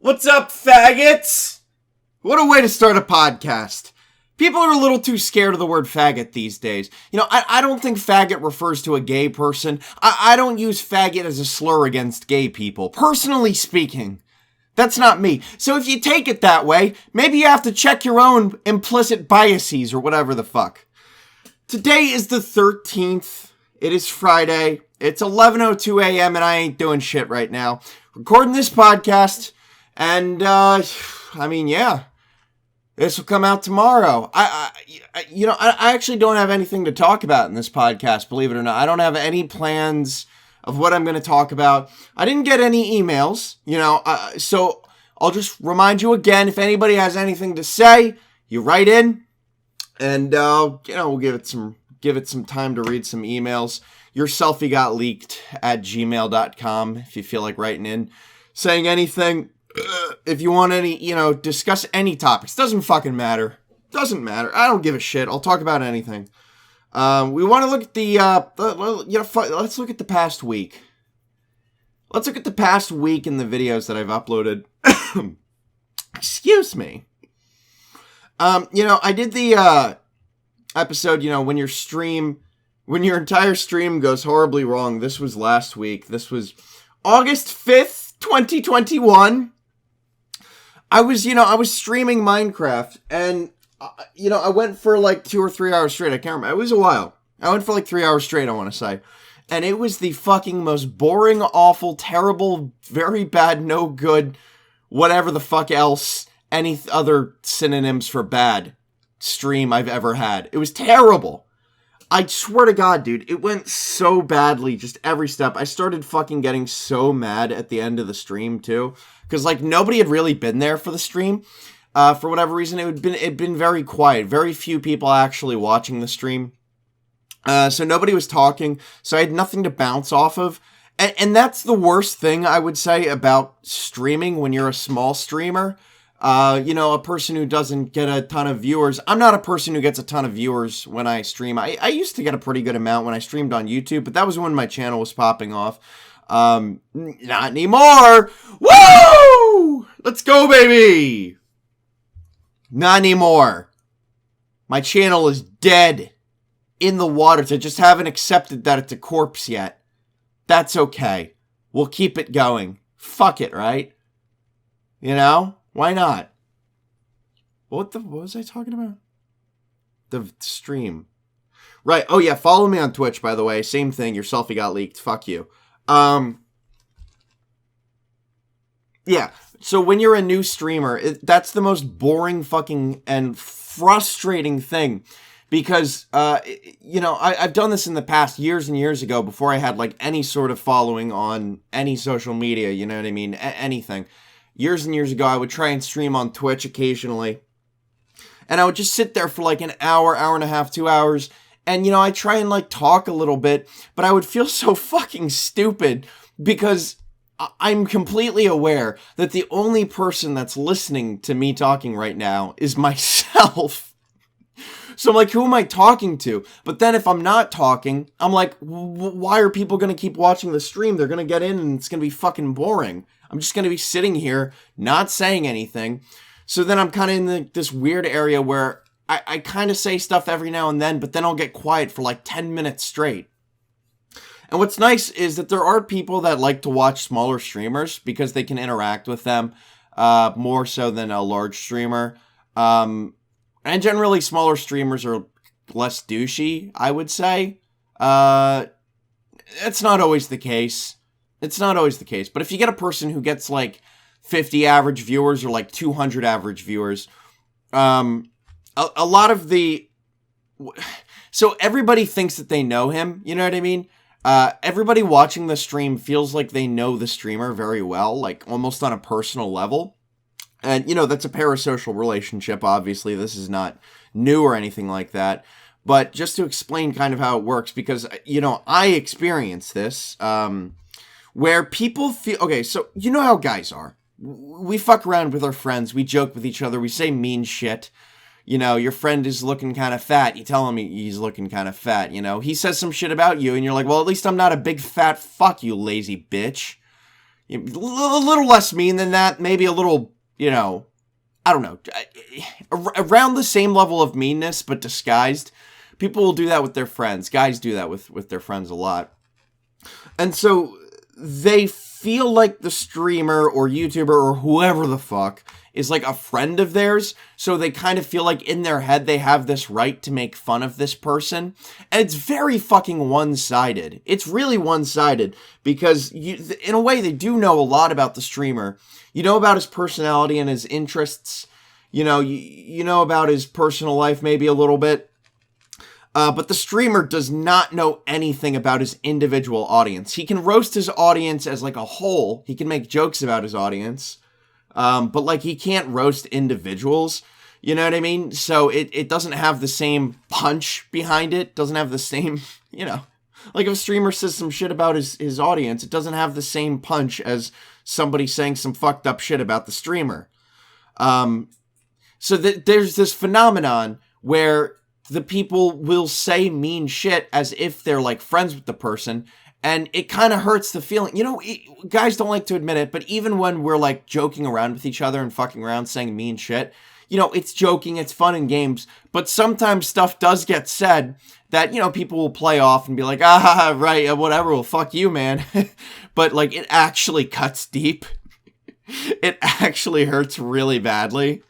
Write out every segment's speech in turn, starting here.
What's up, faggots? What a way to start a podcast. People are a little too scared of the word faggot these days. You know, I don't think faggot refers to a gay person. I don't use faggot as a slur against gay people, personally speaking. That's not me. So if you take it that way, maybe you have to check your own implicit biases or whatever the fuck. Today is the 13th. It is Friday. It's 11:02 a.m. and I ain't doing shit right now. Recording this podcast. And, yeah, this will come out tomorrow. I actually don't have anything to talk about in this podcast, believe it or not. I don't have any plans of what I'm going to talk about. I didn't get any emails, so I'll just remind you again, if anybody has anything to say, you write in, and, we'll give it some time to read some emails. Your selfie got leaked at gmail.com if you feel like writing in, saying anything. If you want any, discuss any topics, doesn't fucking matter. Doesn't matter. I don't give a shit. I'll talk about anything. We want to look at let's look at the past week. Let's look at the past week in the videos that I've uploaded. Excuse me. I did the episode, when your entire stream goes horribly wrong. This was last week. This was August 5th, 2021. I was streaming Minecraft, and, I went for like 2 or 3 hours straight. I can't remember. It was a while. I went for like 3 hours straight, I want to say. And it was the fucking most boring, awful, terrible, very bad, no good, whatever the fuck else, any other synonyms for bad stream I've ever had. It was terrible. I swear to God, dude, it went so badly, just every step. I started fucking getting so mad at the end of the stream, too. Because, nobody had really been there for the stream. For whatever reason, it'd been very quiet. Very few people actually watching the stream. So nobody was talking. So I had nothing to bounce off of. And that's the worst thing, I would say, about streaming when you're a small streamer. A person who doesn't get a ton of viewers. I'm not a person who gets a ton of viewers when I stream. I used to get a pretty good amount when I streamed on YouTube, but that was when my channel was popping off. Not anymore. Woo! Let's go, baby. Not anymore. My channel is dead. In the water. I just haven't accepted that it's a corpse yet. That's okay. We'll keep it going. Fuck it, right? Why not? What was I talking about? The stream. Right. Oh, yeah. Follow me on Twitch, by the way. Same thing. Your selfie got leaked. Fuck you. Yeah. So when you're a new streamer, that's the most boring fucking and frustrating thing. Because, I've done this in the past years and years ago before I had, any sort of following on any social media, you know what I mean? Anything. Years and years ago, I would try and stream on Twitch occasionally. And I would just sit there for an hour, hour and a half, 2 hours. And, I try and talk a little bit. But I would feel so fucking stupid because I'm completely aware that the only person that's listening to me talking right now is myself. So I'm like, who am I talking to? But then if I'm not talking, I'm like, why are people going to keep watching the stream? They're going to get in and it's going to be fucking boring. I'm just going to be sitting here, not saying anything. So then I'm kind of in this weird area where I kind of say stuff every now and then, but then I'll get quiet for 10 minutes straight. And what's nice is that there are people that like to watch smaller streamers because they can interact with them more so than a large streamer. And generally, smaller streamers are less douchey, I would say. It's not always the case. It's not always the case. But if you get a person who gets 50 average viewers or 200 average viewers, a lot of the... So everybody thinks that they know him, you know what I mean? Everybody watching the stream feels like they know the streamer very well, almost on a personal level. And, that's a parasocial relationship, obviously. This is not new or anything like that. But just to explain kind of how it works, because, I experienced this, where people feel... Okay, so you know how guys are. We fuck around with our friends. We joke with each other. We say mean shit. Your friend is looking kind of fat. You tell him he's looking kind of fat, He says some shit about you, and you're like, well, at least I'm not a big fat fuck, you lazy bitch. A little less mean than that, maybe a little, I don't know, around the same level of meanness, but disguised. People will do that with their friends. Guys do that with their friends a lot. And so they feel like the streamer or YouTuber or whoever the fuck is like a friend of theirs. So they kind of feel like in their head they have this right to make fun of this person. And it's very fucking one-sided. It's really one-sided because in a way they do know a lot about the streamer. You know about his personality and his interests. You know about his personal life maybe a little bit. But the streamer does not know anything about his individual audience. He can roast his audience as like a whole. He can make jokes about his audience. But like he can't roast individuals. You know what I mean? So it doesn't have the same punch behind it. Doesn't have the same, like if a streamer says some shit about his audience, it doesn't have the same punch as somebody saying some fucked up shit about the streamer. So there's this phenomenon where the people will say mean shit as if they're like friends with the person, and it kind of hurts the feeling. Guys don't like to admit it, but even when we're like joking around with each other and fucking around saying mean shit, it's joking, it's fun and games, but sometimes stuff does get said that, people will play off and be like, right, whatever, well, fuck you, man. But like it actually cuts deep. It actually hurts really badly.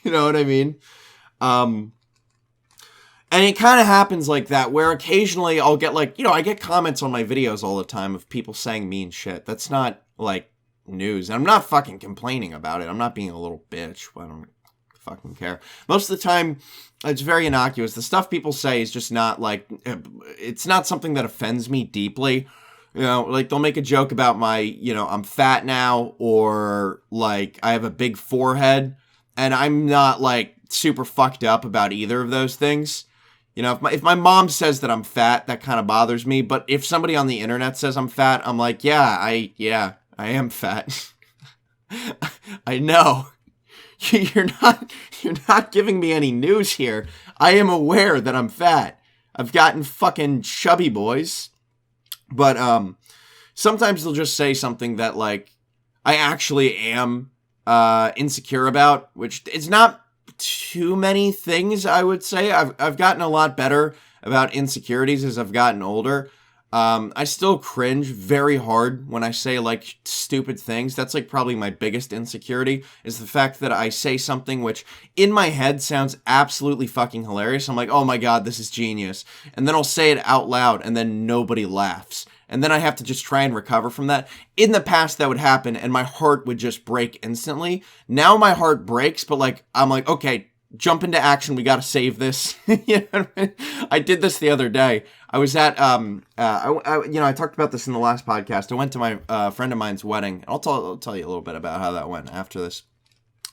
You know what I mean? And it kind of happens like that, where occasionally I'll get like, I get comments on my videos all the time of people saying mean shit. That's not like news. And I'm not fucking complaining about it. I'm not being a little bitch. I don't fucking care. Most of the time, it's very innocuous. The stuff people say is just not like, it's not something that offends me deeply. Like they'll make a joke about my, I'm fat now, or like I have a big forehead, and I'm not like super fucked up about either of those things. If my mom says that I'm fat, that kind of bothers me. But if somebody on the internet says I'm fat, I'm like, I am fat. I know. You're not giving me any news here. I am aware that I'm fat. I've gotten fucking chubby, boys. But sometimes they'll just say something that like I actually am insecure about, which is not too many things, I would say. I've gotten a lot better about insecurities as I've gotten older. I still cringe very hard when I say like stupid things. That's like probably my biggest insecurity, is the fact that I say something which in my head sounds absolutely fucking hilarious. I'm like, oh my god, this is genius. And then I'll say it out loud and then nobody laughs. And then I have to just try and recover from that. In the past, that would happen, and my heart would just break instantly. Now my heart breaks, but like I'm like, okay, jump into action. We got to save this. You know what I mean? I did this the other day. I was at I talked about this in the last podcast. I went to my friend of mine's wedding. I'll tell you a little bit about how that went after this.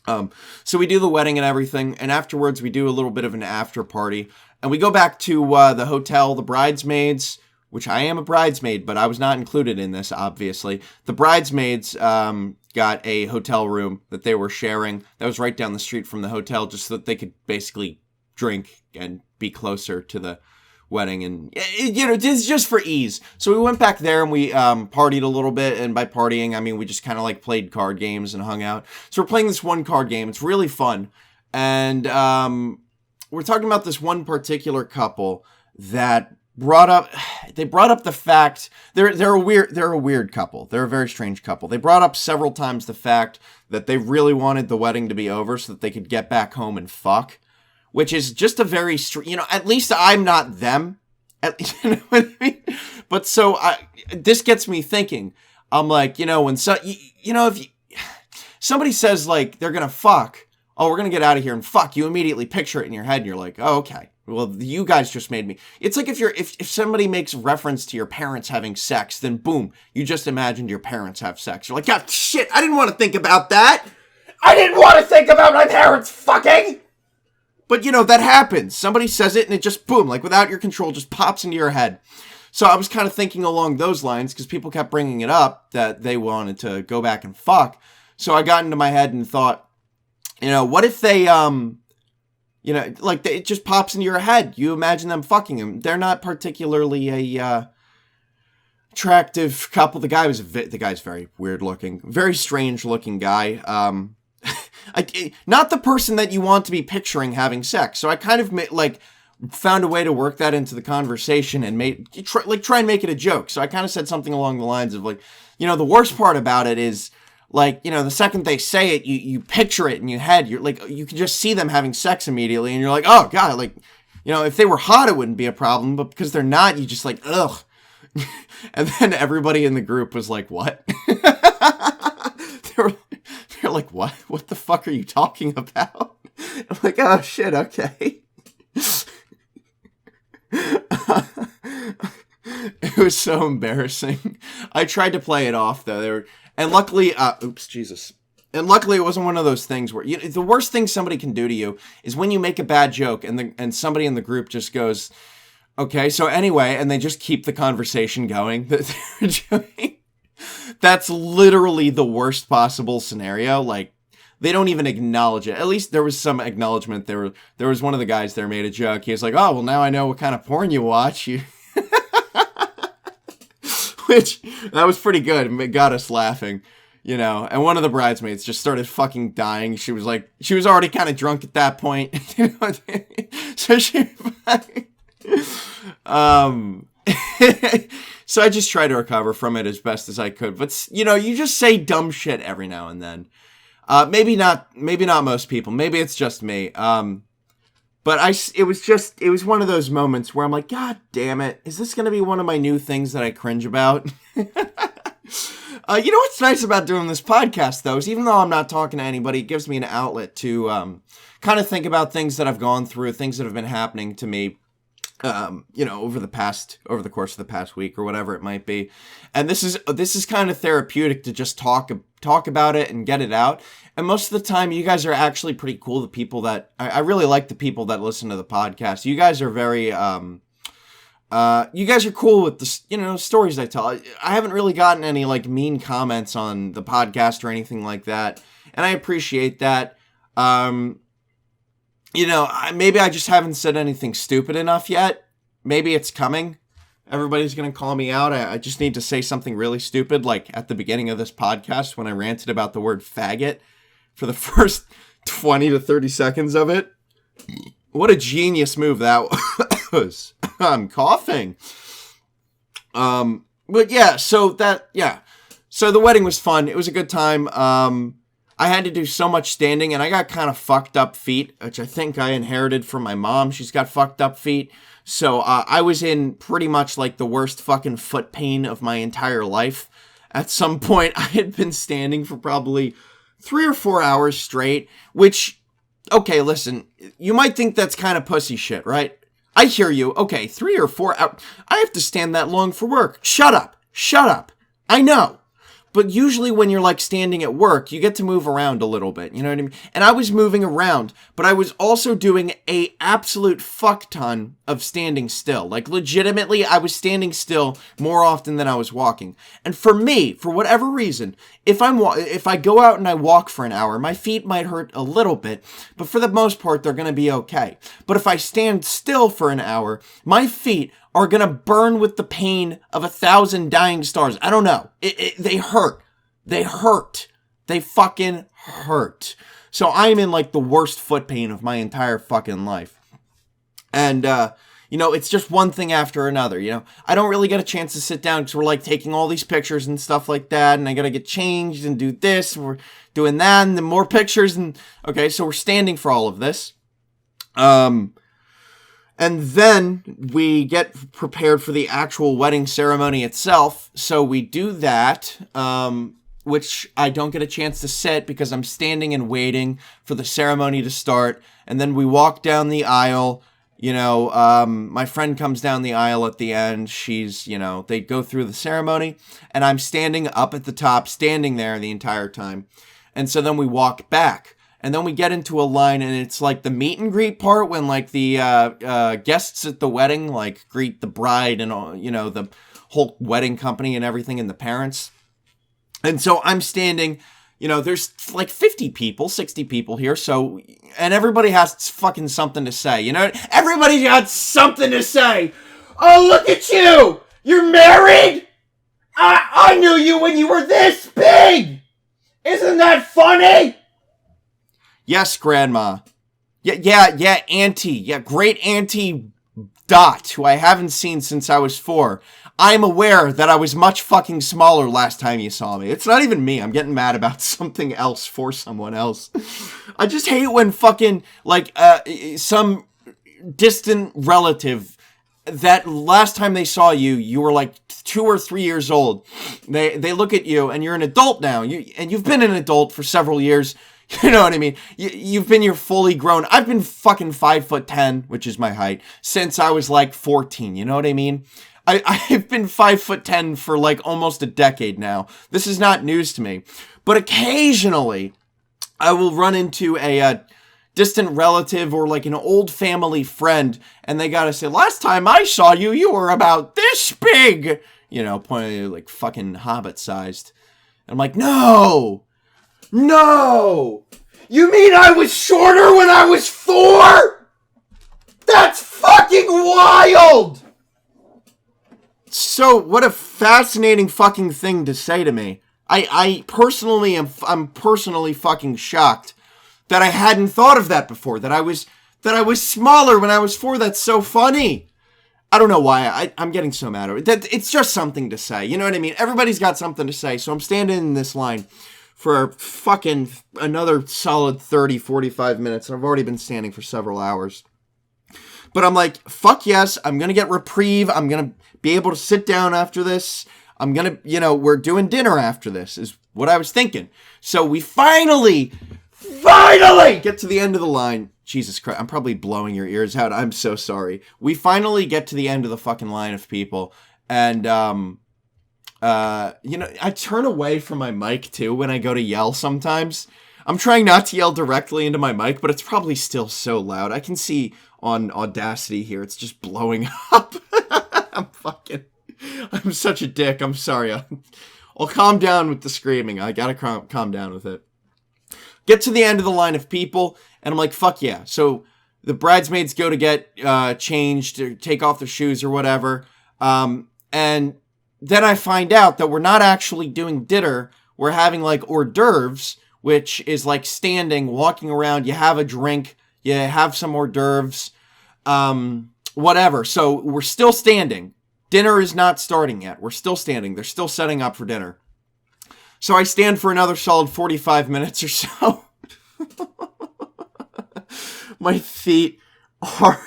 So we do the wedding and everything, and afterwards we do a little bit of an after party, and we go back to the hotel. The bridesmaids, which I am a bridesmaid, but I was not included in this, obviously. The bridesmaids got a hotel room that they were sharing that was right down the street from the hotel, just so that they could basically drink and be closer to the wedding. And, it's just for ease. So we went back there and we partied a little bit. And by partying, I mean we just kind of like played card games and hung out. So we're playing this one card game. It's really fun. And we're talking about this one particular couple that brought up the fact they're a weird couple. They're a very strange couple. They brought up several times the fact that they really wanted the wedding to be over so that they could get back home and fuck, which is just a very at least I'm not them. You know what I mean? But so this gets me thinking. I'm like, when if somebody says like they're gonna fuck, oh, we're gonna get out of here and fuck, you immediately picture it in your head and you're like, oh, okay. Well, you guys just made me. It's like if somebody makes reference to your parents having sex, then boom, you just imagined your parents have sex. You're like, God, shit, I didn't want to think about that. I didn't want to think about my parents fucking. But that happens. Somebody says it and it just boom, like without your control, just pops into your head. So I was kind of thinking along those lines because people kept bringing it up that they wanted to go back and fuck. So I got into my head and thought, what if they it just pops into your head. You imagine them fucking him. They're not particularly attractive couple. The guy's very weird looking, very strange looking guy. Not the person that you want to be picturing having sex. So I kind of found a way to work that into the conversation and try and make it a joke. So I kind of said something along the lines of the worst part about it is the second they say it, you picture it in your head. You're you can just see them having sex immediately, and you're like, oh god, if they were hot, it wouldn't be a problem, but because they're not, you just ugh. And then everybody in the group was like, what? They're like, what? What the fuck are you talking about? I'm like, oh shit, okay. It was so embarrassing. I tried to play it off though. And luckily, Jesus. And luckily, it wasn't one of those things where the worst thing somebody can do to you is when you make a bad joke and somebody in the group just goes, okay, so anyway, and they just keep the conversation going that they're doing. That's literally the worst possible scenario. They don't even acknowledge it. At least there was some acknowledgement. There was one of the guys there made a joke. He was like, oh, well, now I know what kind of porn you watch. Which, that was pretty good. It got us laughing, And one of the bridesmaids just started fucking dying. She was already kind of drunk at that point. So she... So I just tried to recover from it as best as I could. But, you just say dumb shit every now and then. Maybe not most people. Maybe it's just me. But it was one of those moments where I'm like, God damn it. Is this going to be one of my new things that I cringe about? What's nice about doing this podcast, though, is even though I'm not talking to anybody, it gives me an outlet to kind of think about things that I've gone through, things that have been happening to me, over the course of the past week or whatever it might be. And this is kind of therapeutic to just talk about it and get it out. And most of the time, you guys are actually pretty cool. The people that I really like the people that listen to the podcast. You guys are very, you guys are cool with the, stories I tell. I haven't really gotten any mean comments on the podcast or anything like that. And I appreciate that. Maybe I just haven't said anything stupid enough yet. Maybe it's coming. Everybody's going to call me out. I just need to say something really stupid, like at the beginning of this podcast when I ranted about the word faggot for the first 20 to 30 seconds of it. What a genius move that was. I'm coughing. But yeah, so the wedding was fun. It was a good time. I had to do so much standing, and I got kind of fucked up feet, which I think I inherited from my mom. She's got fucked up feet. So I was in pretty much the worst fucking foot pain of my entire life. At some point, I had been standing for probably 3 or 4 hours straight, which, okay, listen, you might think that's kind of pussy shit, right? I hear you. Okay, 3 or 4 hours. I have to stand that long for work. Shut up. I know. But usually when you're standing at work, you get to move around a little bit, you know what I mean? And I was moving around, but I was also doing a absolute fuck ton of standing still. Legitimately, I was standing still more often than I was walking. And for me, for whatever reason, if I go out and I walk for an hour, my feet might hurt a little bit, but for the most part, they're going to be okay. But if I stand still for an hour, my feet are gonna burn with the pain of 1,000 dying stars. I don't know. They hurt. They fucking hurt. So I'm in the worst foot pain of my entire fucking life. And, it's just one thing after another, I don't really get a chance to sit down because we're taking all these pictures and stuff like that. And I gotta get changed and do this. And we're doing that and then more pictures. And okay, so we're standing for all of this. And then we get prepared for the actual wedding ceremony itself. So we do that, which I don't get a chance to sit because I'm standing and waiting for the ceremony to start. And then we walk down the aisle. My friend comes down the aisle at the end. She's, they go through the ceremony. And I'm standing up at the top, standing there the entire time. And so then we walk back. And then we get into a line, and it's the meet and greet part when the guests at the wedding greet the bride and all, the whole wedding company and everything and the parents. And so I'm standing, there's 50 people, 60 people here. So, and everybody has fucking something to say, everybody got something to say. Oh, look at you. You're married. I knew you when you were this big! Isn't that funny? Yes, Grandma. Yeah, Auntie. Yeah, great Auntie Dot, who I haven't seen since I was 4. I'm aware that I was much fucking smaller last time you saw me. It's not even me. I'm getting mad about something else for someone else. I just hate when fucking, like, some distant relative that last time they saw you, you were like 2 or 3 years old. They look at you and you're an adult now. You've been an adult for several years. You know what I mean? You've been, you're fully grown. I've been fucking 5'10", which is my height, since I was like 14. You know what I mean? I've been 5'10" for like almost a decade now. This is not news to me. But occasionally, I will run into a distant relative or like an old family friend, and they gotta say, last time I saw you, you were about this big. You know, pointing like fucking Hobbit-sized. And I'm like, no! You mean I was shorter when I was 4? That's fucking wild! So, what a fascinating fucking thing to say to me. I'm personally fucking shocked that I hadn't thought of that before, that I was smaller when I was 4. That's so funny. I don't know why I'm getting so mad over it. It's just something to say. You know what I mean? Everybody's got something to say, so I'm standing in this line for fucking another solid 30, 45 minutes. I've already been standing for several hours. But I'm like, fuck yes, I'm going to get reprieve. I'm going to be able to sit down after this. I'm going to, we're doing dinner after this, is what I was thinking. So we finally get to the end of the line. Jesus Christ, I'm probably blowing your ears out. I'm so sorry. We finally get to the end of the fucking line of people. And, I turn away from my mic too when I go to yell sometimes. I'm trying not to yell directly into my mic, but it's probably still so loud. I can see on Audacity here, it's just blowing up. I'm such a dick. I'm sorry. I'll calm down with the screaming. I gotta calm down with it. Get to the end of the line of people, and I'm like, fuck yeah. So the bridesmaids go to get changed or take off their shoes or whatever. And then I find out that we're not actually doing dinner. We're having like hors d'oeuvres, which is like standing, walking around. You have a drink, you have some hors d'oeuvres, whatever. So we're still standing. Dinner is not starting yet. We're still standing. They're still setting up for dinner. So I stand for another solid 45 minutes or so. My feet are...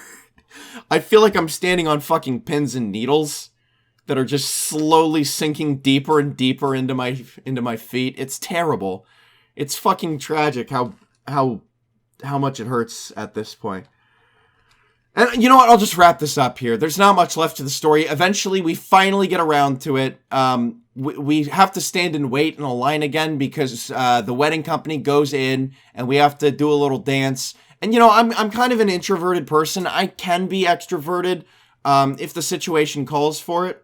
I feel like I'm standing on fucking pins and needles that are just slowly sinking deeper and deeper into my feet. It's terrible. It's fucking tragic how much it hurts at this point. And you know what? I'll just wrap this up here. There's not much left to the story. Eventually, we finally get around to it. We have to stand and wait in a line again because the wedding company goes in and we have to do a little dance. And I'm kind of an introverted person. I can be extroverted if the situation calls for it.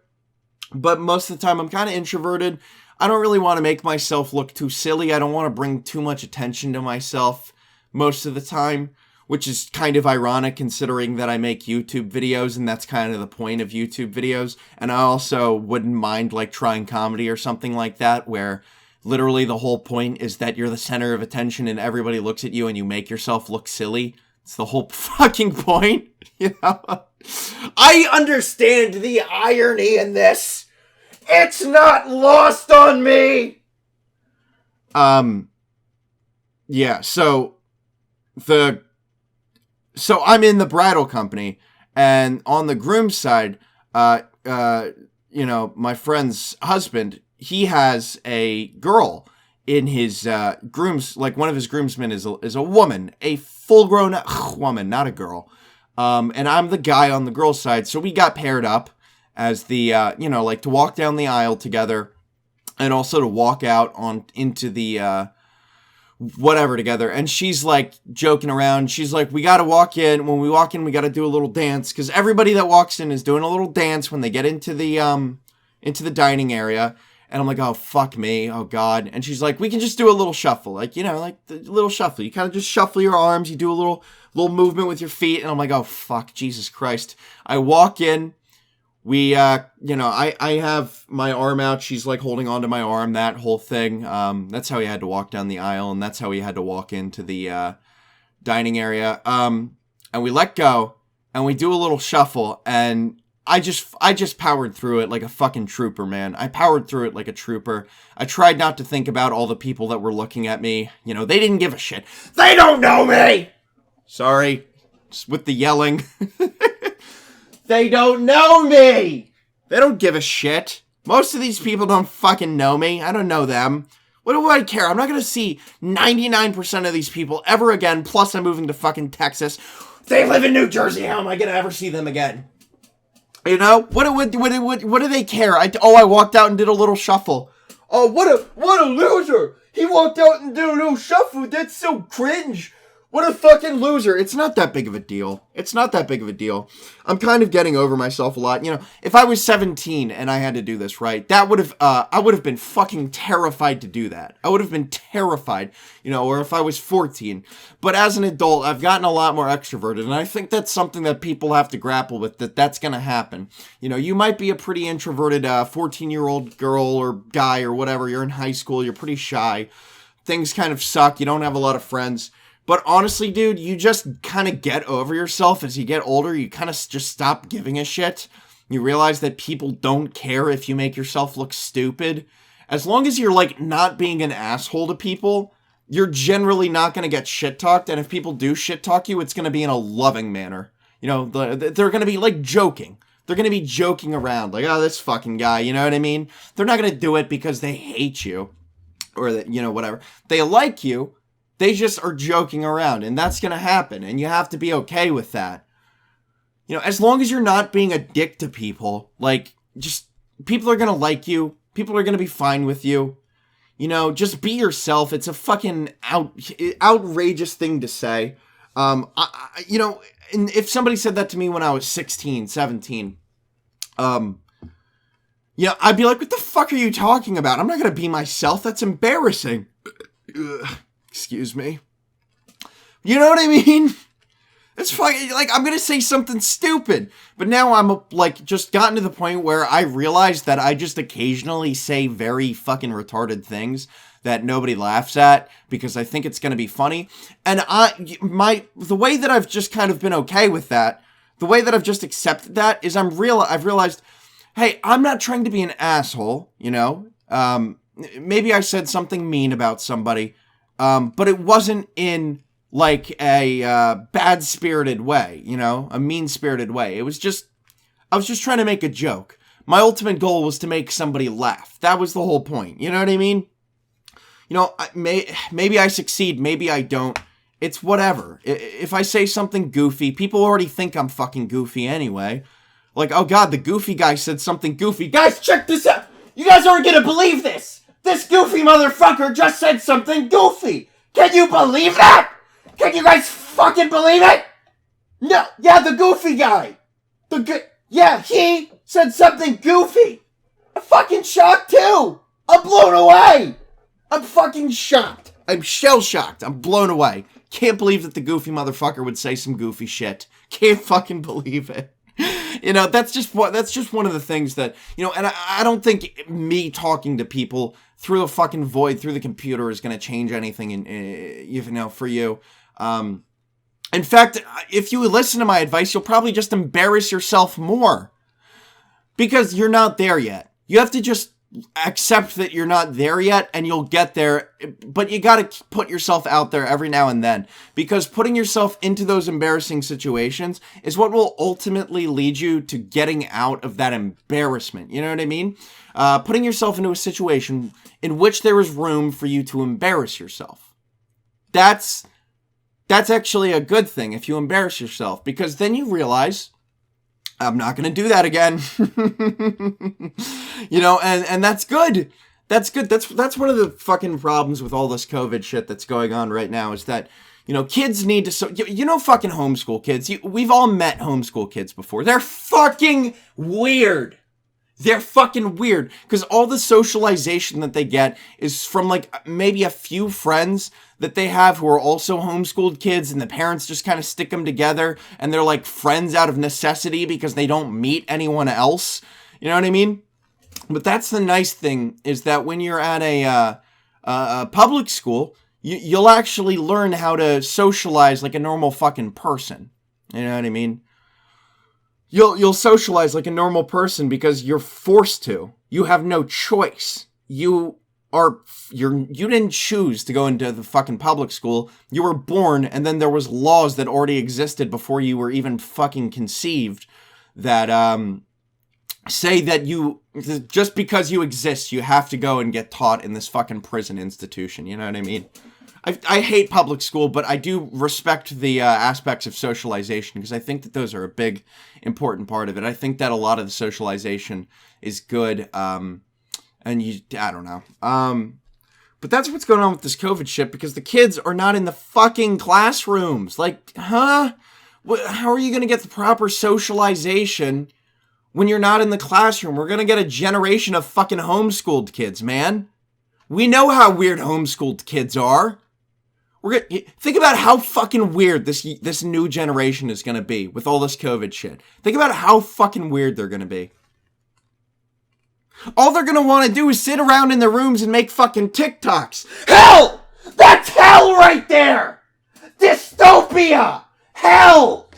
But most of the time, I'm kind of introverted. I don't really want to make myself look too silly. I don't want to bring too much attention to myself most of the time, which is kind of ironic considering that I make YouTube videos and that's kind of the point of YouTube videos. And I also wouldn't mind like trying comedy or something like that where literally the whole point is that you're the center of attention and everybody looks at you and you make yourself look silly. It's the whole fucking point, I understand the irony in this. It's not lost on me. Yeah, so I'm in the bridal company, and on the groom's side, my friend's husband, he has a girl in his grooms, like one of his groomsmen is a woman, a full-grown woman, not a girl. And I'm the guy on the girl's side, so we got paired up as the, like to walk down the aisle together, and also to walk out into the, whatever together. And she's like joking around. She's like, we gotta walk in. When we walk in, we gotta do a little dance, because everybody that walks in is doing a little dance when they get into the dining area. And I'm like, oh, fuck me. Oh, God. And she's like, we can just do a little shuffle. Like, like the little shuffle. You kind of just shuffle your arms. You do a little movement with your feet. And I'm like, oh, fuck, Jesus Christ. I walk in. I have my arm out. She's like holding onto my arm, that whole thing. That's how he had to walk down the aisle, and that's how he had to walk into the dining area. And we let go, and we do a little shuffle, and I just powered through it like a fucking trooper, man. I powered through it like a trooper. I tried not to think about all the people that were looking at me. You know, they didn't give a shit. They don't know me! Sorry. Just with the yelling. They don't know me! They don't give a shit. Most of these people don't fucking know me. I don't know them. What do I care? I'm not gonna see 99% of these people ever again, plus I'm moving to fucking Texas. They live in New Jersey. How am I gonna ever see them again? You know, what do they care? I walked out and did a little shuffle. Oh, what a loser! He walked out and did a little shuffle. That's so cringe. What a fucking loser. It's not that big of a deal. It's not that big of a deal. I'm kind of getting over myself a lot. You know, if I was 17 and I had to do this, right, that would have, I would have been fucking terrified to do that. I would have been terrified, you know, or if I was 14. But as an adult, I've gotten a lot more extroverted, and I think that's something that people have to grapple with, that's going to happen. You know, you might be a pretty introverted 14-year-old girl or guy or whatever. You're in high school. You're pretty shy. Things kind of suck. You don't have a lot of friends. But honestly, dude, you just kind of get over yourself as you get older. You kind of just stop giving a shit. You realize that people don't care if you make yourself look stupid. As long as you're, like, not being an asshole to people, you're generally not going to get shit-talked. And if people do shit-talk you, it's going to be in a loving manner. You know, they're going to be, like, joking. They're going to be joking around. Like, oh, this fucking guy, you know what I mean? They're not going to do it because they hate you. Or, that, you know, whatever. They like you. They just are joking around, and that's going to happen, and you have to be okay with that. You know, as long as you're not being a dick to people, like, just, people are going to like you, people are going to be fine with you, you know, just be yourself. It's a fucking outrageous thing to say. You know, and if somebody said that to me when I was 16, 17, you know, I'd be like, what the fuck are you talking about? I'm not going to be myself. That's embarrassing. Ugh. Excuse me. You know what I mean? It's fucking, like, I'm gonna say something stupid. But now I'm, like, just gotten to the point where I realize that I just occasionally say very fucking retarded things that nobody laughs at because I think it's gonna be funny. And the way that I've just kind of been okay with that, the way that I've just accepted that is I've realized, hey, I'm not trying to be an asshole, you know? Maybe I said something mean about somebody, but it wasn't in, like, a bad-spirited way, you know? A mean-spirited way. It was just, I was just trying to make a joke. My ultimate goal was to make somebody laugh. That was the whole point, you know what I mean? You know, maybe I succeed, maybe I don't. It's whatever. If I say something goofy, people already think I'm fucking goofy anyway. Like, oh god, the goofy guy said something goofy. Guys, check this out! You guys aren't gonna believe this! This goofy motherfucker just said something goofy! Can you believe that? Can you guys fucking believe it? No, yeah, the goofy guy. Yeah, he said something goofy. I'm fucking shocked too. I'm blown away. I'm fucking shocked. I'm shell-shocked. I'm blown away. Can't believe that the goofy motherfucker would say some goofy shit. Can't fucking believe it. You know, that's just one of the things that, you know, and I don't think me talking to people through a fucking void, through the computer, is going to change anything, you know, for you. In fact, if you listen to my advice, you'll probably just embarrass yourself more. Because you're not there yet. You have to just accept that you're not there yet, and you'll get there, but you gotta put yourself out there every now and then, because putting yourself into those embarrassing situations is what will ultimately lead you to getting out of that embarrassment, you know what I mean? Putting yourself into a situation in which there is room for you to embarrass yourself. That's actually a good thing if you embarrass yourself, because then you realize, I'm not going to do that again. You know, and that's good. That's good. That's one of the fucking problems with all this COVID shit that's going on right now, is that, you know, kids need to, you know, fucking homeschool kids. We've all met homeschool kids before. They're fucking weird. They're fucking weird, because all the socialization that they get is from, like, maybe a few friends that they have who are also homeschooled kids, and the parents just kind of stick them together, and they're, like, friends out of necessity because they don't meet anyone else. You know what I mean? But that's the nice thing, is that when you're at a public school, you'll actually learn how to socialize like a normal fucking person. You know what I mean? You'll socialize like a normal person because you're forced to. You have no choice. You didn't choose to go into the fucking public school. You were born, and then there was laws that already existed before you were even fucking conceived that say that just because you exist, you have to go and get taught in this fucking prison institution. You know what I mean? I hate public school, but I do respect the aspects of socialization, because I think that those are a big, important part of it. I think that a lot of the socialization is good, and I don't know. But that's what's going on with this COVID shit, because the kids are not in the fucking classrooms. Like, huh? How are you going to get the proper socialization when you're not in the classroom? We're going to get a generation of fucking homeschooled kids, man. We know how weird homeschooled kids are. Think about how fucking weird this new generation is going to be with all this COVID shit. Think about how fucking weird they're going to be. All they're going to want to do is sit around in their rooms and make fucking TikToks. Hell! That's hell right there! Dystopia! Hell!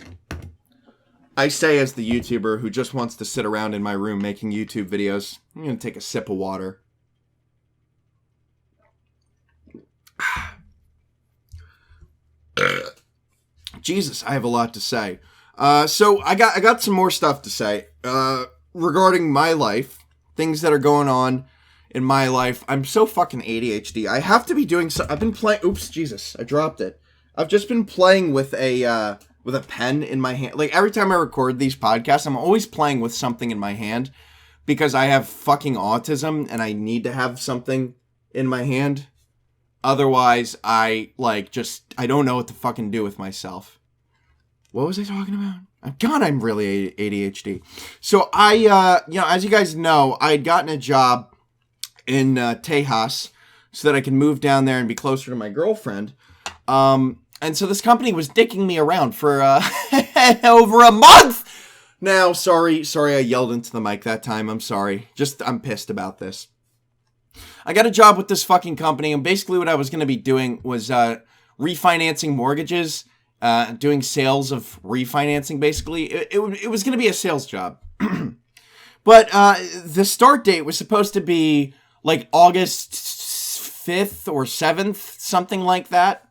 I say as the YouTuber who just wants to sit around in my room making YouTube videos. I'm going to take a sip of water. Jesus, I have a lot to say. So I got some more stuff to say regarding my life, things that are going on in my life. I'm so fucking ADHD. I have to be doing so. I've been playing. Oops, Jesus, I dropped it. I've just been playing with a pen in my hand. Like every time I record these podcasts, I'm always playing with something in my hand because I have fucking autism and I need to have something in my hand. Otherwise, I don't know what to fucking do with myself. What was I talking about? God, I'm really ADHD. So as you guys know, I had gotten a job in Tejas so that I could move down there and be closer to my girlfriend. And so this company was dicking me around for over a month. Now, sorry I yelled into the mic that time. I'm sorry. I'm pissed about this. I got a job with this fucking company, and basically what I was going to be doing was refinancing mortgages, doing sales of refinancing, basically. It was going to be a sales job. But the start date was supposed to be like August 5th or 7th, something like that.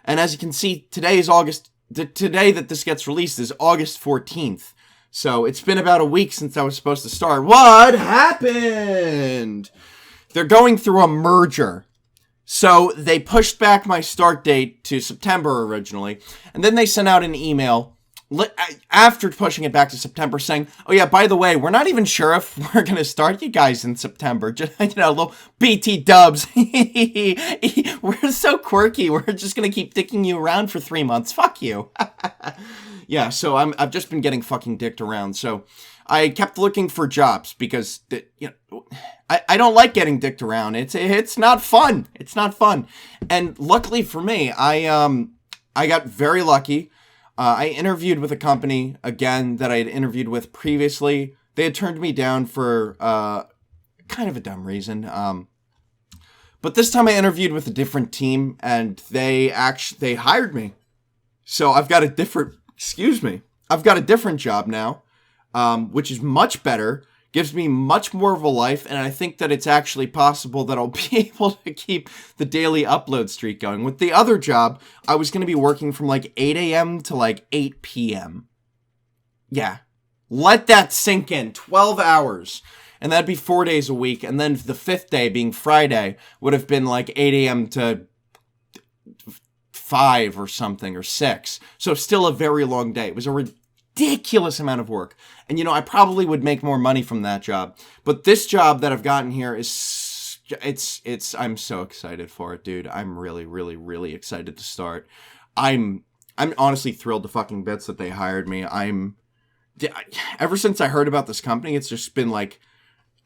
And as you can see, today that this gets released is August 14th. So it's been about a week since I was supposed to start. What happened? They're going through a merger. So they pushed back my start date to September originally. And then they sent out an email after pushing it back to September saying, oh yeah, by the way, we're not even sure if we're going to start you guys in September. Just, little BT dubs. We're so quirky. We're just going to keep dicking you around for 3 months. Fuck you. Yeah, so I've just been getting fucking dicked around. So I kept looking for jobs because I don't like getting dicked around. It's not fun. It's not fun. And luckily for me, I got very lucky. I interviewed with a company again that I had interviewed with previously. They had turned me down for kind of a dumb reason. But this time I interviewed with a different team, and they hired me. So I've got a different job now, which is much better, gives me much more of a life, and I think that it's actually possible that I'll be able to keep the daily upload streak going. With the other job, I was going to be working from like 8 a.m. to like 8 p.m. Yeah. Let that sink in. 12 hours. And that'd be 4 days a week. And then the fifth day, being Friday, would have been like 8 a.m. to 5 or something, or 6. So still a very long day. It was a ridiculous amount of work. And I probably would make more money from that job. But this job that I've gotten here is, I'm so excited for it, dude. I'm really, really, really excited to start. I'm honestly thrilled to fucking bits that they hired me. ever since I heard about this company, it's just been like,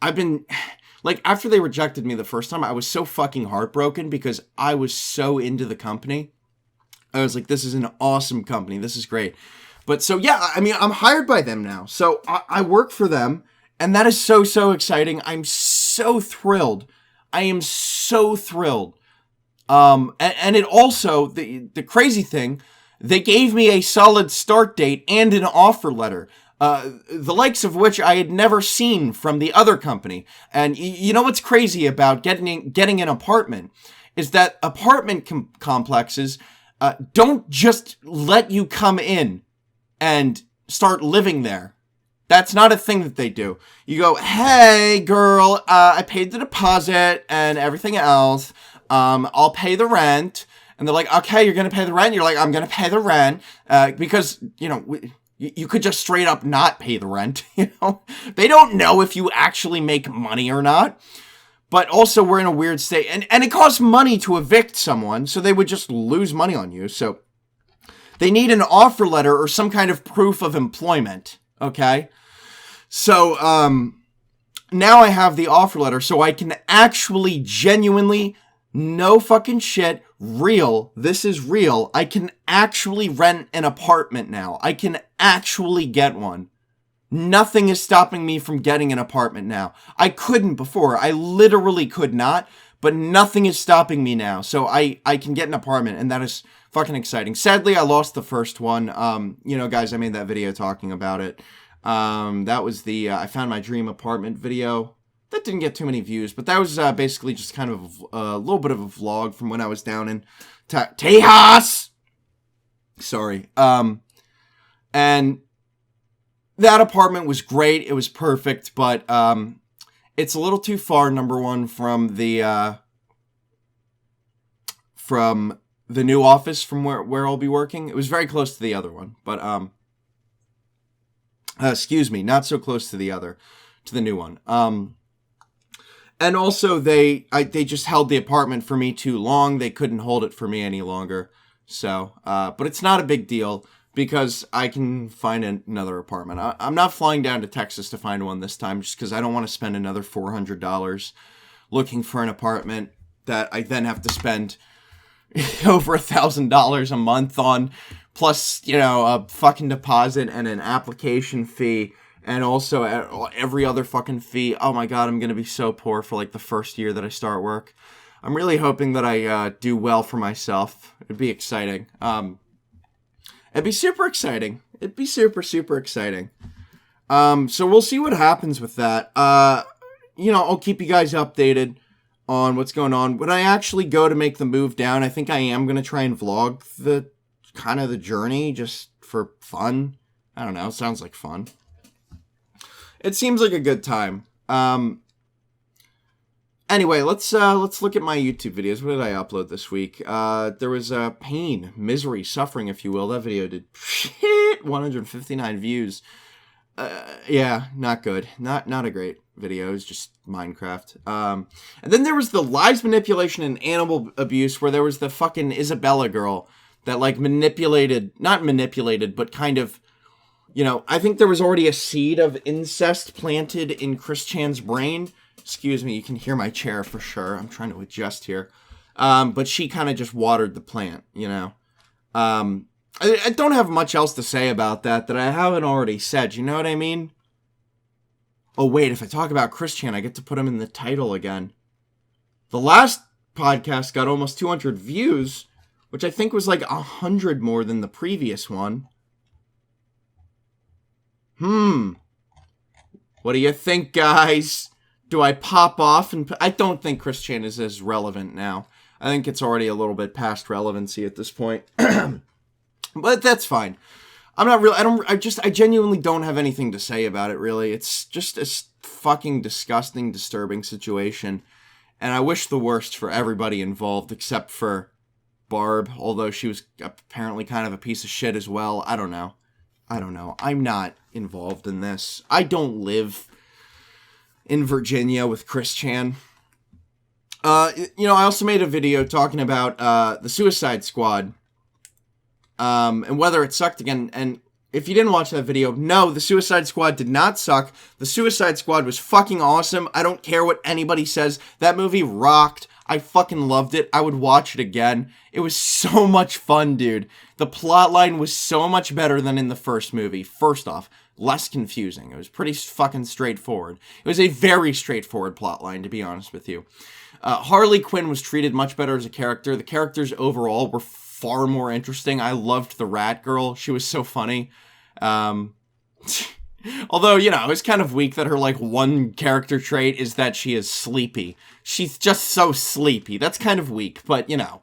I've been, like, after they rejected me the first time, I was so fucking heartbroken because I was so into the company. I was like, this is an awesome company. This is great. But so, yeah, I mean, I'm hired by them now. So I work for them, and that is so, so exciting. I'm so thrilled. I am so thrilled. And it also, the crazy thing, they gave me a solid start date and an offer letter. The likes of which I had never seen from the other company. And you know what's crazy about getting an apartment is that apartment complexes don't just let you come in and start living there. That's not a thing that they do. You go, hey, girl, I paid the deposit and everything else. I'll pay the rent. And they're like, okay, you're going to pay the rent? You're like, I'm going to pay the rent. Because, you know, you could just straight up not pay the rent. You know, they don't know if you actually make money or not. But also, we're in a weird state. And it costs money to evict someone, so they would just lose money on you. So they need an offer letter or some kind of proof of employment, okay? So now I have the offer letter, so I can actually genuinely, no fucking shit, real, this is real, I can actually rent an apartment now. I can actually get one. Nothing is stopping me from getting an apartment now. I couldn't before. I literally could not, but nothing is stopping me now. So I can get an apartment, and that is fucking exciting. Sadly, I lost the first one. You know, guys, I made that video talking about it. That was the I found my dream apartment video. That didn't get too many views, but that was basically just kind of a little bit of a vlog from when I was down in Tejas. Sorry. And that apartment was great. It was perfect, but it's a little too far, number one, from the new office from where I'll be working. It was very close to the other one, but excuse me, not so close to the new one. And also they just held the apartment for me too long. They couldn't hold it for me any longer. So, but it's not a big deal because I can find another apartment. I'm not flying down to Texas to find one this time just because I don't want to spend another $400 looking for an apartment that I then have to spend over $1,000 a month on, plus, you know, a fucking deposit and an application fee, and also every other fucking fee. Oh my god, I'm gonna be so poor for like the first year that I start work. I'm really hoping that I do well for myself. It'd be exciting. It'd be super exciting. It'd be super, super exciting. So we'll see what happens with that. You know, I'll keep you guys updated on what's going on. When I actually go to make the move down, I think I am going to try and vlog the journey just for fun. I don't know. It sounds like fun. It seems like a good time. Anyway, let's look at my YouTube videos. What did I upload this week? There was pain, misery, suffering, if you will. That video did 159 views. Yeah, not good. Not a great video. It was just Minecraft. And then there was the lies, manipulation, and animal abuse, where there was the fucking Isabella girl that like not manipulated, but kind of, you know, I think there was already a seed of incest planted in Chris Chan's brain. Excuse me, you can hear my chair for sure. I'm trying to adjust here. But she kind of just watered the plant, you know. I don't have much else to say about that I haven't already said. You know what I mean? Oh, wait, if I talk about Chris Chan, I get to put him in the title again. The last podcast got almost 200 views, which I think was like 100 more than the previous one. What do you think, guys? Do I pop off? And I don't think Chris Chan is as relevant now. I think it's already a little bit past relevancy at this point. But that's fine. I'm not really, I genuinely don't have anything to say about it, really. It's just a fucking disgusting, disturbing situation. And I wish the worst for everybody involved, except for Barb, although she was apparently kind of a piece of shit as well. I don't know. I'm not involved in this. I don't live in Virginia with Chris Chan. You know, I also made a video talking about the Suicide Squad. And whether it sucked again. And if you didn't watch that video, no, the Suicide Squad did not suck. The Suicide Squad was fucking awesome. I don't care what anybody says. That movie rocked. I fucking loved it. I would watch it again. It was so much fun, dude. The plotline was so much better than in the first movie. First off, less confusing. It was pretty fucking straightforward. It was a very straightforward plotline, to be honest with you. Harley Quinn was treated much better as a character. The characters overall were far more interesting. I loved the Rat Girl. She was so funny. Although, you know, it's kind of weak that her, like, one character trait is that she is sleepy. She's just so sleepy. That's kind of weak, but, you know.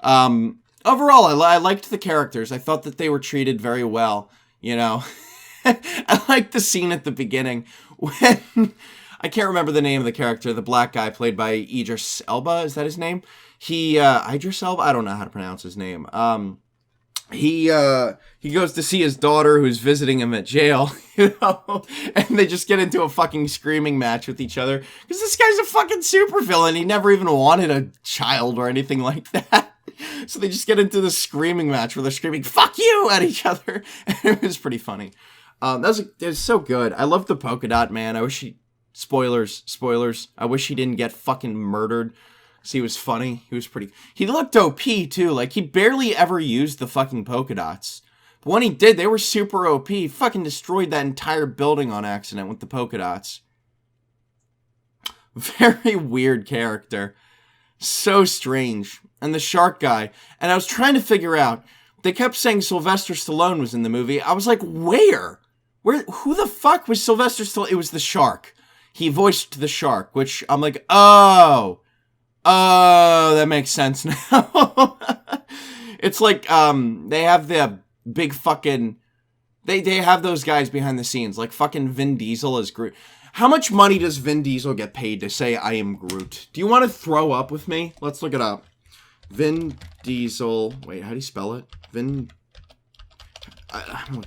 Overall, I liked the characters. I thought that they were treated very well, you know. I liked the scene at the beginning when... I can't remember the name of the character, the black guy played by Idris Elba, is that his name? Idris Elba? I don't know how to pronounce his name. He goes to see his daughter who's visiting him at jail, you know, and they just get into a fucking screaming match with each other, because this guy's a fucking supervillain. He never even wanted a child or anything like that. So they just get into the screaming match where they're screaming, "Fuck you!" at each other. And it was pretty funny. It was so good. I love the polka dot man. I wish spoilers. I wish he didn't get fucking murdered. He was funny. He looked OP too. Like, he barely ever used the fucking polka dots. But when he did, they were super OP. He fucking destroyed that entire building on accident with the polka dots. Very weird character. So strange. And the shark guy. And I was trying to figure out, they kept saying Sylvester Stallone was in the movie. I was like, where? Who the fuck was Sylvester Stallone? It was the shark. He voiced the shark, which I'm like, oh, that makes sense now. It's like, they have the big fucking, they have those guys behind the scenes, like fucking Vin Diesel as Groot. How much money does Vin Diesel get paid to say, "I am Groot"? Do you want to throw up with me? Let's look it up. Vin Diesel, wait, how do you spell it? Look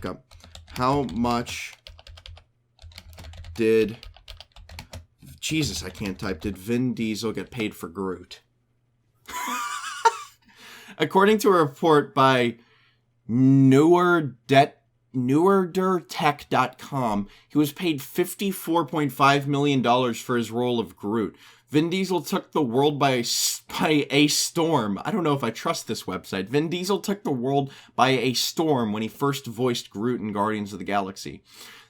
up. How much did... Jesus, I can't type. Did Vin Diesel get paid for Groot? According to a report by newerdertech.com, he was paid $54.5 million for his role of Groot. Vin Diesel took the world by a storm. I don't know if I trust this website. Vin Diesel took the world by a storm when he first voiced Groot in Guardians of the Galaxy.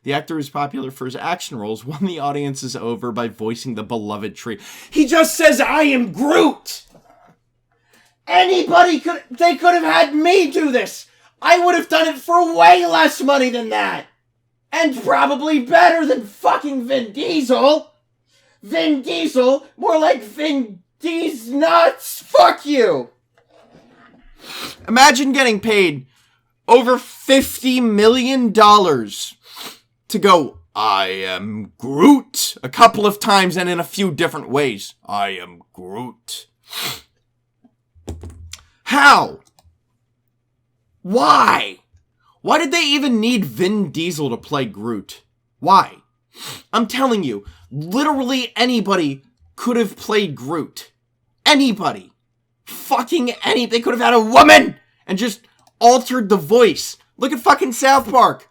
The actor is popular for his action roles, won the audiences over by voicing the beloved tree. He just says, "I am Groot!" They could have had me do this. I would have done it for way less money than that. And probably better than fucking Vin Diesel. Vin Diesel, more like Vin D's nuts. Fuck you. Imagine getting paid over $50 million to go, "I am Groot," a couple of times and in a few different ways. "I am Groot." How? Why? Why did they even need Vin Diesel to play Groot? Why? I'm telling you, literally anybody could have played Groot. Anybody. Fucking any. They could have had a woman and just altered the voice. Look at fucking South Park.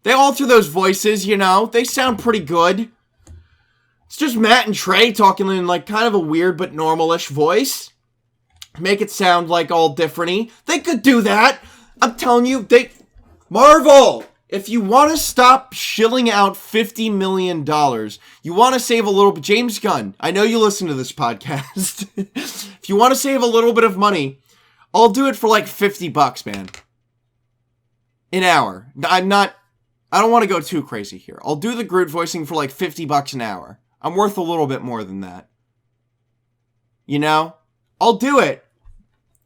They alter those voices, you know. They sound pretty good. It's just Matt and Trey talking in like kind of a weird but normal-ish voice. Make it sound like all different-y. They could do that. I'm telling you, Marvel! If you want to stop shilling out $50 million, you want to save a little bit... James Gunn, I know you listen to this podcast. If you want to save a little bit of money, I'll do it for like $50, man. An hour. I don't want to go too crazy here. I'll do the Groot voicing for like $50 an hour. I'm worth a little bit more than that. You know? I'll do it.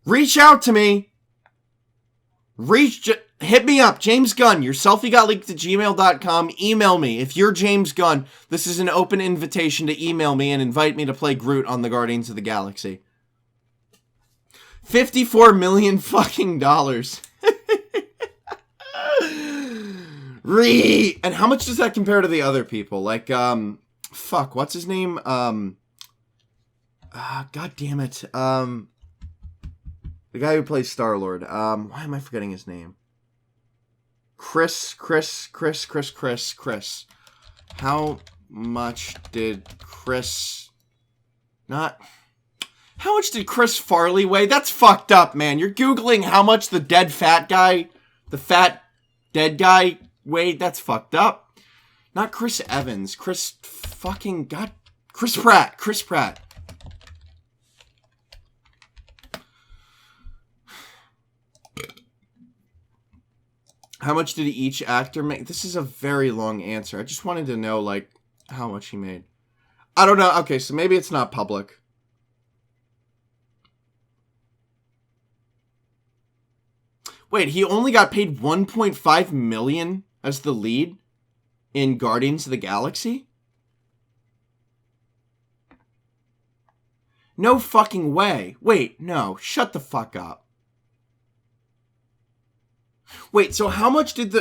Reach out to me. Hit me up. James Gunn. Your selfie got leaked at gmail.com. Email me. If you're James Gunn, this is an open invitation to email me and invite me to play Groot on the Guardians of the Galaxy. $54 million fucking dollars. And how much does that compare to the other people? Like, fuck, what's his name? God damn it. The guy who plays Star-Lord. Why am I forgetting his name? Chris. How much did Chris Farley weigh? That's fucked up, man. You're Googling how much the fat dead guy weighed? That's fucked up. Not Chris Evans. Chris Pratt. How much did each actor make? This is a very long answer. I just wanted to know, like, how much he made. I don't know. Okay, so maybe it's not public. Wait, he only got paid $1.5 million as the lead in Guardians of the Galaxy? No fucking way. Wait, no. Shut the fuck up. Wait, so how much did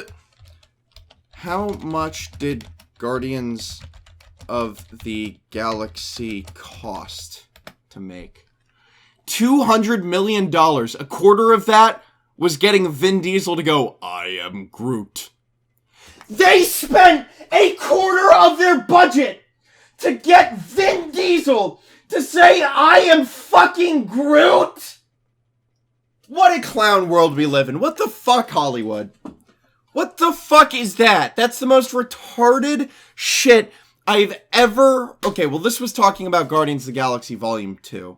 Guardians of the Galaxy cost to make? $200 million. A quarter of that was getting Vin Diesel to go, I am Groot. They spent a quarter of their budget to get Vin Diesel to say, I am fucking Groot? What a clown world we live in. What the fuck, Hollywood? What the fuck is that? That's the most retarded shit I've ever... Okay, well, this was talking about Guardians of the Galaxy Volume 2.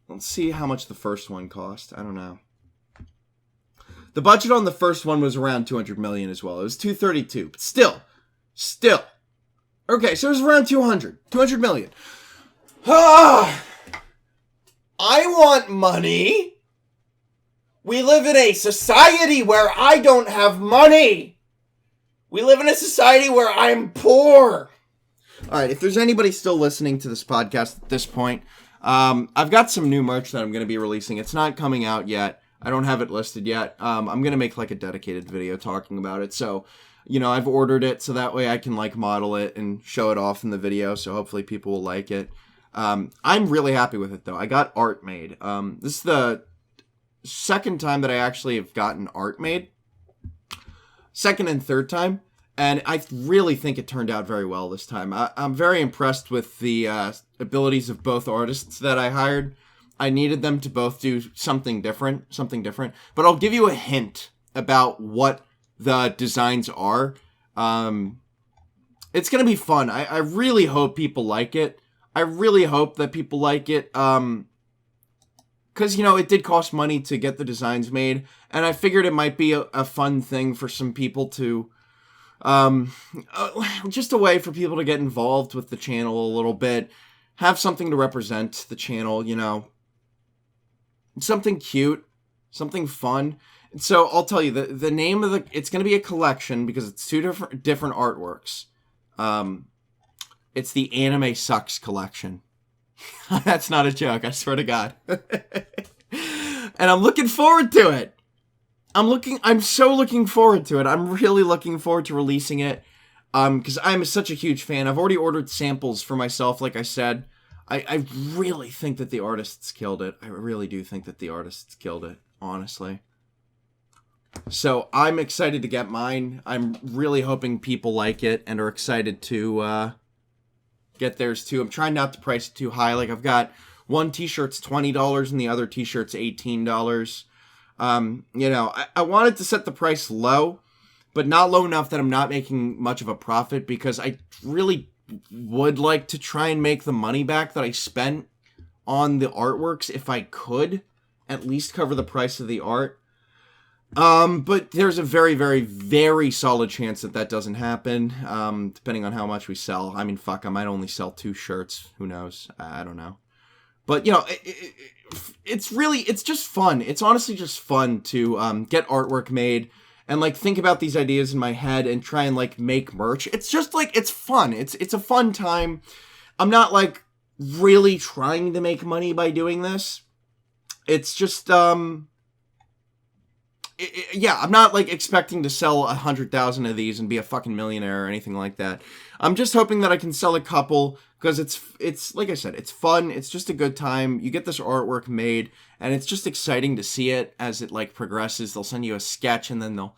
Let's see how much the first one cost. I don't know. The budget on the first one was around $200 million as well. It was $232, but still. Okay, so it was around $200 million. I want money. We live in a society where I don't have money. We live in a society where I'm poor. All right, if there's anybody still listening to this podcast at this point, I've got some new merch that I'm going to be releasing. It's not coming out yet. I don't have it listed yet. I'm going to make like a dedicated video talking about it. So, you know, I've ordered it so that way I can like model it and show it off in the video. So hopefully people will like it. I'm really happy with it though. I got art made. This is the second time that I actually have gotten art made. Second and third time. And I really think it turned out very well this time. I'm very impressed with the abilities of both artists that I hired. I needed them to both do something different. But I'll give you a hint about what the designs are. It's going to be fun. I really hope people like it. I really hope that people like it. Because, you know, it did cost money to get the designs made. And I figured it might be a fun thing for some people to... just a way for people to get involved with the channel a little bit. Have something to represent the channel, you know. Something cute. Something fun. And so, I'll tell you, the name of the... It's going to be a collection because it's two different artworks. It's the Anime Sucks collection. That's not a joke, I swear to God. And I'm looking forward to it. I'm so looking forward to it. I'm really looking forward to releasing it. Because I'm such a huge fan. I've already ordered samples for myself, like I said. I really think that the artists killed it. I really do think that the artists killed it, honestly. So, I'm excited to get mine. I'm really hoping people like it and are excited to get theirs too. I'm trying not to price it too high. Like, I've got one t-shirt's $20 and the other t-shirt's $18. You know, I wanted to set the price low, but not low enough that I'm not making much of a profit, because I really would like to try and make the money back that I spent on the artworks if I could at least cover the price of the art. But there's a very, very, very solid chance that that doesn't happen, depending on how much we sell. I mean, fuck, I might only sell 2 shirts. Who knows? I don't know. But, you know, it's just fun. It's honestly just fun to get artwork made and, like, think about these ideas in my head and try and, like, make merch. It's just, like, it's fun. It's a fun time. I'm not, like, really trying to make money by doing this. It's just, yeah, I'm not like expecting to sell 100,000 of these and be a fucking millionaire or anything like that. I'm just hoping that I can sell a couple because it's like I said, it's fun. It's just a good time. You get this artwork made and it's just exciting to see it as it like progresses. They'll send you a sketch and then they'll,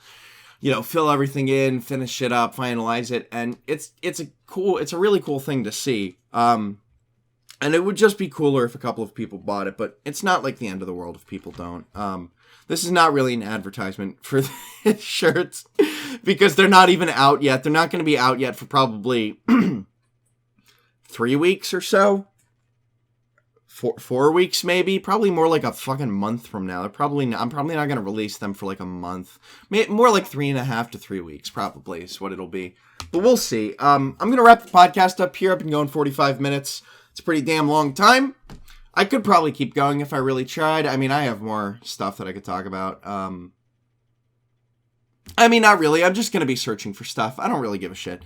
fill everything in, finish it up, finalize it. And it's a really cool thing to see. And it would just be cooler if a couple of people bought it, but it's not like the end of the world if people don't. This is not really an advertisement for the shirts because they're not even out yet. They're not going to be out yet for probably 3 weeks or so. 4 weeks maybe. Probably more like a fucking month from now. I'm probably not going to release them for like a month. More like 3.5 to 3 weeks probably is what it'll be. But we'll see. I'm going to wrap the podcast up here. I've been going 45 minutes. It's a pretty damn long time. I could probably keep going if I really tried. I mean, I have more stuff that I could talk about. I mean, not really. I'm just going to be searching for stuff. I don't really give a shit.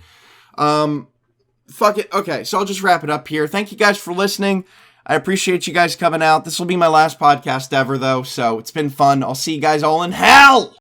Fuck it. Okay, so I'll just wrap it up here. Thank you guys for listening. I appreciate you guys coming out. This will be my last podcast ever, though, so it's been fun. I'll see you guys all in hell!